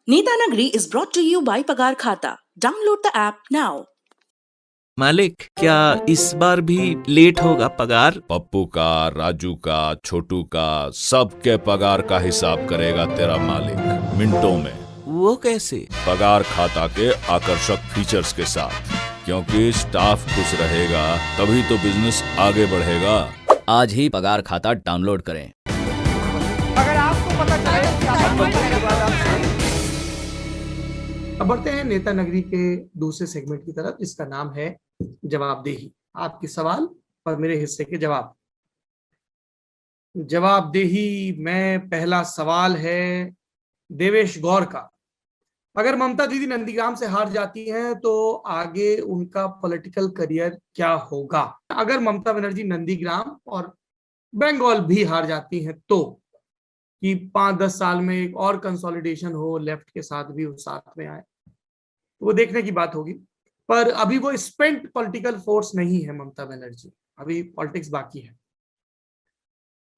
Netanagri is brought to you by Pagar Khata. Download the app now. मालिक, क्या इस बार भी लेट होगा पगार? पप्पू का, राजू का, छोटू का, सबके पगार का हिसाब करेगा तेरा मालिक मिनटों में। वो कैसे? पगार खाता के आकर्षक फीचर्स के साथ, क्योंकि स्टाफ खुश रहेगा तभी तो बिजनेस आगे बढ़ेगा। आज ही पगार खाता डाउनलोड करें। अगर आपको पता चले कि आप बनने के बाद आप अब बढ़ते हैं नेतानगरी के दूसरे सेगमेंट की तरफ, जिसका नाम है जवाबदेही। आपके सवाल और मेरे हिस्से के जवाब। जवाबदेही में पहला सवाल है देवेश गौर का। अगर ममता दीदी नंदीग्राम से हार जाती हैं तो आगे उनका पॉलिटिकल करियर क्या होगा? अगर ममता बनर्जी नंदीग्राम और बंगाल भी हार जाती हैं तो कि 5-10 साल में एक और कंसोलिडेशन हो, लेफ्ट के साथ भी वो साथ में आए, वो देखने की बात होगी। पर अभी वो स्पेंट पॉलिटिकल फोर्स नहीं है ममता बनर्जी, अभी पॉलिटिक्स बाकी है।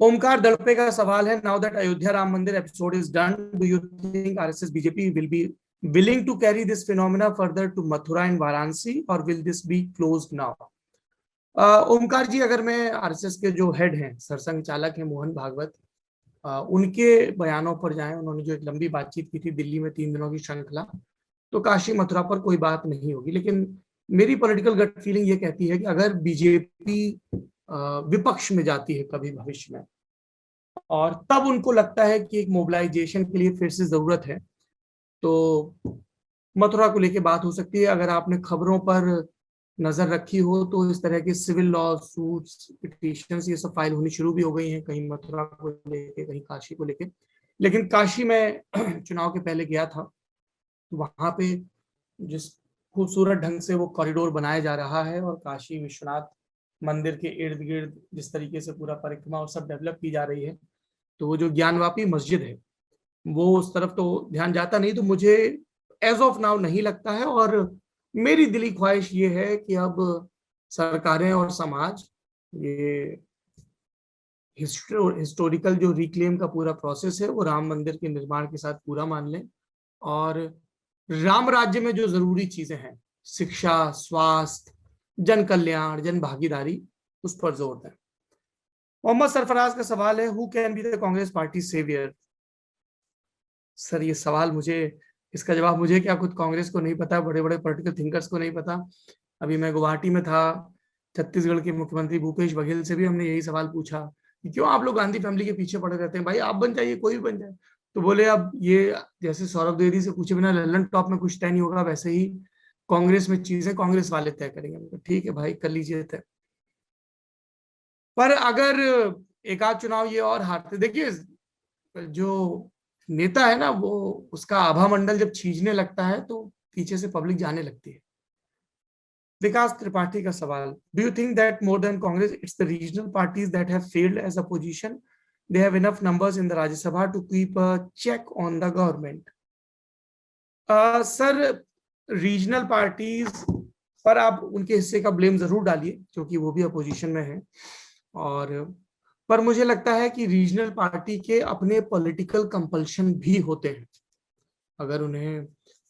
ओमकार दड़पे का सवाल है, नाउ दैट अयोध्या राम मंदिर episode is done, do you think RSS BJP will be willing to carry this phenomena further to Mathura and Varanasi, or will this be closed now? Omkar ji, अगर मैं आरएसएस के जो हेड हैं, सरसंघ चालक हैं मोहन भागवत, उनके बयानों पर जाएं, उन्होंने जो एक लंबी बातचीत की थी दिल्ली में 3 दिनों की श्रृंखला, तो काशी मथुरा पर कोई बात नहीं होगी। लेकिन मेरी पॉलिटिकल गट फीलिंग ये कहती है कि अगर बीजेपी विपक्ष में जाती है कभी भविष्य में, और तब उनको लगता है कि एक मोबिलाइजेशन के लिए फिर से जरूरत है, तो मथुरा को लेके बात हो सकती है। अगर आपने खबरों पर नजर रखी हो तो इस तरह के सिविल लॉ सूट्स, पिटीशंस, ये सब फाइल होनी शुरू भी हो गई हैं, कहीं मथुरा को लेके, कहीं काशी को लेके। लेकिन काशी में चुनाव के पहले गया था, वहां पे जिस खूबसूरत ढंग से वो कॉरिडोर बनाया जा रहा है और काशी विश्वनाथ मंदिर के इर्द गिर्द जिस तरीके से पूरा परिक्रमा और सब डेवलप की जा रही है, तो वो जो ज्ञानवापी मस्जिद है वो उस तरफ तो ध्यान जाता नहीं। तो मुझे एज ऑफ नाउ नहीं लगता है, और मेरी दिली ख्वाहिश ये है कि अब सरकारें और समाज ये हिस्टोरिकल जो रिक्लेम का पूरा प्रोसेस है वो राम मंदिर के निर्माण के साथ पूरा मान लें, और राम राज्य में जो जरूरी चीजें हैं, शिक्षा, स्वास्थ्य, जन कल्याण, जन भागीदारी, उस पर जोर दें। मोहम्मद सरफराज का सवाल है, who can be the Congress party saviour? Sir, ये सवाल मुझे, इसका जवाब मुझे क्या, खुद कांग्रेस को नहीं पता, बड़े बड़े पॉलिटिकल थिंकर्स को नहीं पता। अभी मैं गुवाहाटी में था, छत्तीसगढ़ के मुख्यमंत्री भूपेश बघेल से भी हमने यही सवाल पूछा कि क्यों आप लोग गांधी फैमिली के पीछे पड़े रहते हैं, भाई आप बन जाइए, कोई भी बन जाए। तो बोले अब ये जैसे सौरभ द्विवेदी से पूछे बिना लल्लन टॉप में कुछ तय नहीं होगा, वैसे ही कांग्रेस में चीजें कांग्रेस वाले तय करेंगे। ठीक है भाई, कर लीजिए तय। पर अगर एक आध चुनाव ये और हारते, देखिए जो नेता है ना, वो उसका आभा मंडल जब छीजने लगता है तो पीछे से पब्लिक जाने लगती है। विकास त्रिपाठी का सवाल, do you think that more than Congress it's the regional parties that have failed as opposition, they have enough numbers in the Rajya Sabha to keep a check on the government? Sir, regional parties पर आप उनके हिस्से का blame जरूर डालिए क्योंकि वो भी अपोजिशन में है, और पर मुझे लगता है कि रीजनल पार्टी के अपने पॉलिटिकल कंपल्शन भी होते हैं। अगर उन्हें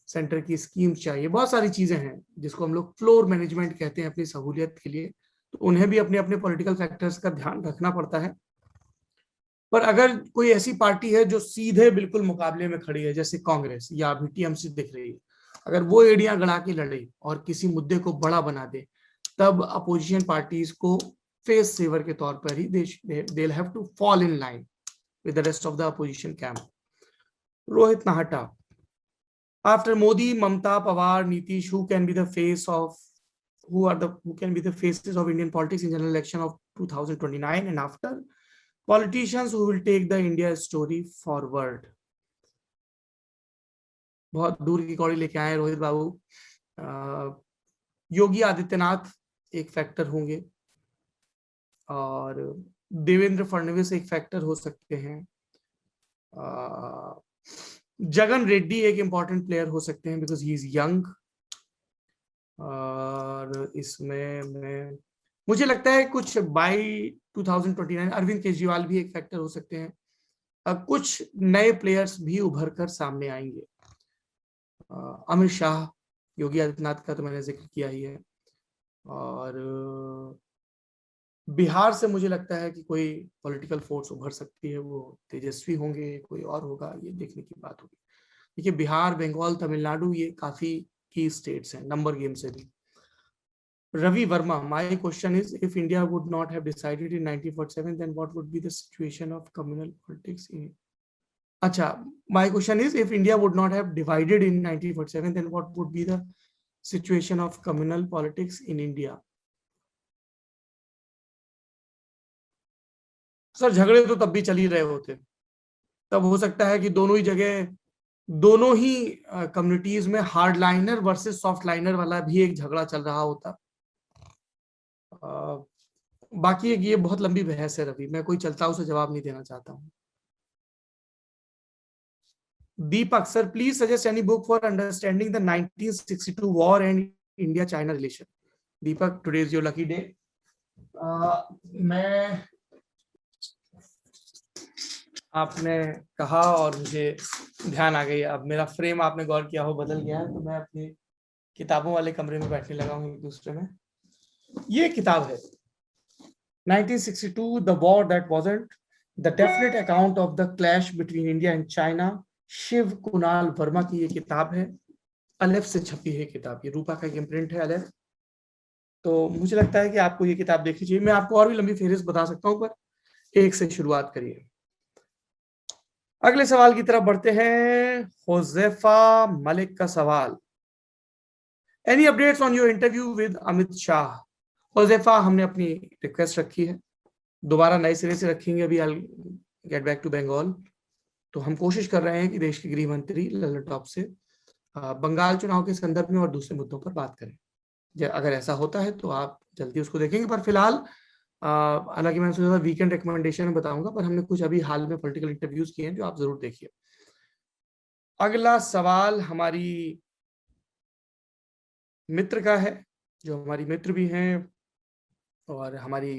सेंटर की स्कीम चाहिए, बहुत सारी चीजें हैं जिसको हम लोग फ्लोर मैनेजमेंट कहते हैं अपनी सहूलियत के लिए, तो उन्हें भी अपने अपने पॉलिटिकल फैक्टर्स का ध्यान रखना पड़ता है। पर अगर कोई ऐसी पार्टी है जो सीधे बिल्कुल मुकाबले में खड़ी है, जैसे कांग्रेस या अभी टीएमसी दिख रही है, अगर वो एड़ियां गड़ा के लड़े और किसी मुद्दे को बड़ा बना दे, तब अपोजिशन पार्टीज को फेस सेवर के तौर पर ही they'll have to fall in line with the rest of the opposition camp. Rohit Nahata, after Modi, Mamta, Pawar, Nitish, who can be the faces of Indian politics in general election of 2029 and after? Politicians who will take the India story forward. बहुत दूर की कौड़ी लेके आए रोहित बाबू। योगी आदित्यनाथ एक factor होंगे, और देवेंद्र फडणवीस एक फैक्टर हो सकते हैं, जगन रेड्डी एक इंपॉर्टेंट प्लेयर हो सकते हैं बिकॉज ही इज यंग, और इसमें मुझे लगता है कुछ बाय 2029 अरविंद केजरीवाल भी एक फैक्टर हो सकते हैं। कुछ नए प्लेयर्स भी उभर कर सामने आएंगे। अमित शाह, योगी आदित्यनाथ का तो मैंने जिक्र किया ही है, और बिहार से मुझे लगता है कि कोई पॉलिटिकल फोर्स उभर सकती है, वो तेजस्वी होंगे, कोई और होगा, ये देखने की बात होगी। देखिए बिहार, बंगाल, तमिलनाडु ये काफी की स्टेट्स हैं नंबर गेम से भी। Ravi Verma, my question is, if India would not have decided in 1947, then what would be the situation of communal politics in? Acha, my question is, if India would not have divided in 1947, then what would be the situation of communal politics in India? Sir झगड़े तो तब भी चल ही रहे होते, तब हो सकता है कि दोनों ही जगह, दोनों ही कम्युनिटीज में hard liner versus soft liner वाला भी एक झगड़ा चल रहा होता। बाकी ये बहुत लंबी बहस है रवि, मैं कोई चलता उसे जवाब नहीं देना चाहता हूँ। Deepak sir, please suggest any book for understanding the 1962 war and India China relation. Deepak, today is your lucky day. मैं, आपने कहा और मुझे ध्यान आ गई, अब मेरा फ्रेम आपने गौर किया हो बदल गया है, तो मैं अपनी किताबों वाले कमरे में बैठने लगा हूँ एक दूसरे में। ये किताब है 1962 the war that wasn't, the definite account of the clash between India and China. Shiv Kunal Verma की ये किताब है, अलेफ से छपी है किताब, ये रूपा का इम्प्रिंट है अलेफ। तो मुझे लगता है कि आपको ये किताब देखनी चाहिए। मैं आपको और भी लंबी फेहरिस्त बता सकता हूँ, पर एक से शुरुआत करिए। अगले सवाल की तरफ बढ़ते हैं। होज़ैफा मलिक का सवाल, any updates on your interview with Amit Shah? Huzaifa, हमने अपनी रिक्वेस्ट रखी है, दोबारा नए सिरे से रखेंगे, अभी I get back to Bengal. तो हम कोशिश कर रहे हैं कि देश के गृह मंत्री लल्लन टॉप से बंगाल चुनाव के संदर्भ में और दूसरे मुद्दों पर बात करें। अगर ऐसा होता है तो आप जल्दी उसको देखेंगे, पर फिलहाल हालांकि मैंने सोचा था वीकेंड रिकमेंडेशन में बताऊंगा, पर हमने कुछ अभी हाल में पॉलिटिकल इंटरव्यूज किए हैं जो आप जरूर देखिए। अगला सवाल हमारी मित्र का है, जो हमारी मित्र भी हैं और हमारी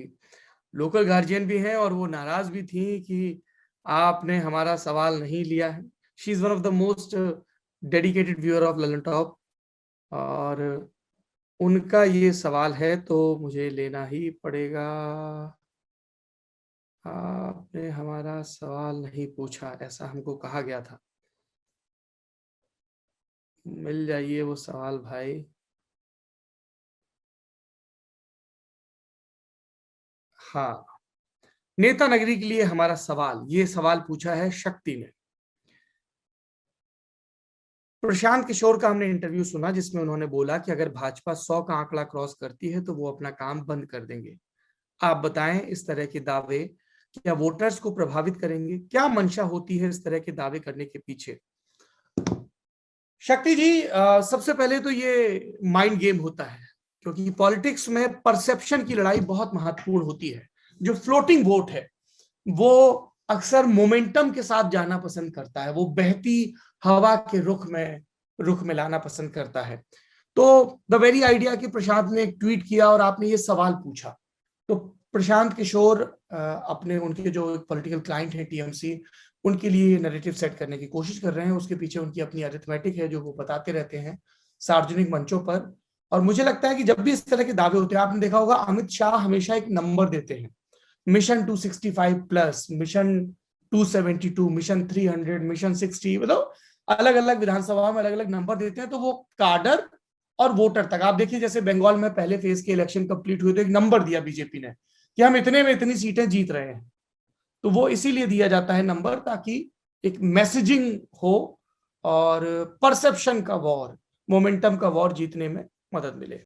लोकल गार्जियन भी हैं, और वो नाराज भी थी कि आपने हमारा सवाल नहीं लिया है। She is one of the most dedicated viewer of Lallan top, और उनका ये सवाल है तो मुझे लेना ही पड़ेगा। आपने हमारा सवाल नहीं पूछा, ऐसा हमको कहा गया था। मिल जाइए वो सवाल भाई। हाँ, नेता नगरी के लिए हमारा सवाल, ये सवाल पूछा है शक्ति ने। प्रशांत किशोर का हमने इंटरव्यू सुना जिसमें उन्होंने बोला कि अगर भाजपा 100 का आंकड़ा क्रॉस करती है तो वो अपना काम बंद कर देंगे। आप बताएं, इस तरह के दावे क्या वोटर्स को प्रभावित करेंगे? क्या मंशा होती है इस तरह के दावे करने के पीछे? शक्ति जी, सबसे पहले तो ये माइंड गेम होता है, क्योंकि पॉलिटिक्स में परसेप्शन की लड़ाई बहुत महत्वपूर्ण होती है। जो फ्लोटिंग वोट है वो अक्सर मोमेंटम के साथ जाना पसंद करता है, वो बहती हवा के रुख में लाना पसंद करता है। तो द वेरी आइडिया कि प्रशांत ने एक ट्वीट किया और आपने ये सवाल पूछा, तो प्रशांत किशोर अपने, उनके जो पॉलिटिकल क्लाइंट हैं टीएमसी, उनके लिए नैरेटिव सेट करने की कोशिश कर रहे हैं। उसके पीछे उनकी अपनी अरिथमेटिक है जो वो बताते रहते हैं सार्वजनिक मंचों पर। और मुझे लगता है कि जब भी इस तरह के दावे होते हैं, आपने देखा होगा अमित शाह हमेशा एक नंबर देते हैं, mission 265 plus, mission 272, mission 300, mission 60, मतलब अलग अलग विधानसभा में अलग अलग नंबर देते हैं। तो वो काडर और वोटर तक, आप देखिए जैसे बंगाल में पहले फेज के इलेक्शन कंप्लीट हुए तो एक नंबर दिया बीजेपी ने कि हम इतने में इतनी सीटें जीत रहे हैं। तो वो इसीलिए दिया जाता है नंबर, ताकि एक मैसेजिंग हो और परसेप्शन का वॉर, मोमेंटम का वॉर जीतने में मदद मिले।